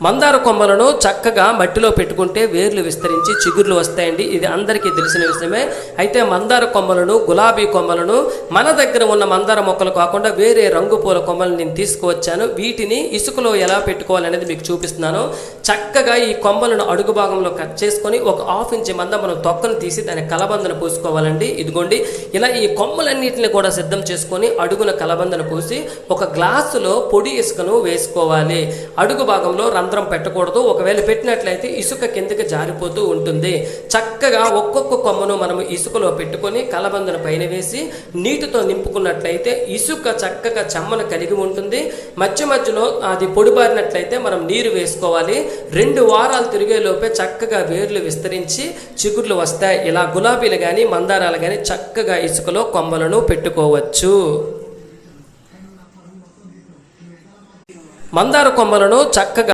మందార కొమ్మలను చక్కగా మట్టిలో పెట్టుకుంటే వేర్లు విస్తరించి చిగుర్లు వస్తాయండి. ఇది అందరికీ తెలిసిన విషయమే. అయితే మందార కొమ్మలను, గులాబీ కొమ్మలను, మన దగ్గర ఉన్న మందార మొక్కలు కాకుండా వేరే రంగు పూల కొమ్మలను నేను తీసుకువచ్చాను. వీటిని ఇసుకలో ఎలా పెట్టుకోవాలనేది మీకు చూపిస్తున్నాను. చక్కగా ఈ కొమ్మలను అడుగు భాగంలో కట్ చేసుకొని ఒక 1/2 ఇంచ్ మంద మనం తొక్కను తీసి దాని కలబందను పూసుకోవాలండి. ఇదిగోండి, ఇలా ఈ కొమ్మలన్నింటిని కూడా సిద్ధం చేసుకొని అడుగున కలబందను పూసి ఒక గ్లాసులో పొడి ఇసుకను వేసుకోవాలి. అడుగు భాగంలో రంధ్రం పెట్టకూడదు. ఒకవేళ పెట్టినట్లయితే ఇసుక కిందకి జారిపోతూ ఉంటుంది. చక్కగా ఒక్కొక్క కొమ్మను మనము ఇసుకలో పెట్టుకొని కలబందను పైన వేసి నీటితో నింపుకున్నట్లయితే ఇసుక చక్కగా చెమ్మను కలిగి ఉంటుంది. మధ్య మధ్యలో అది పొడిబారినట్లయితే మనం నీరు వేసుకోవాలి. 2 వారాలు తిరిగేలోపే చక్కగా వేర్లు విస్తరించి చిగుర్లు వస్తాయి. ఇలా గులాబీలు కానీ మందారాలు కానీ చక్కగా ఇసుకలో కొమ్మలను పెట్టుకోవచ్చు. మందార కొమ్మలను చక్కగా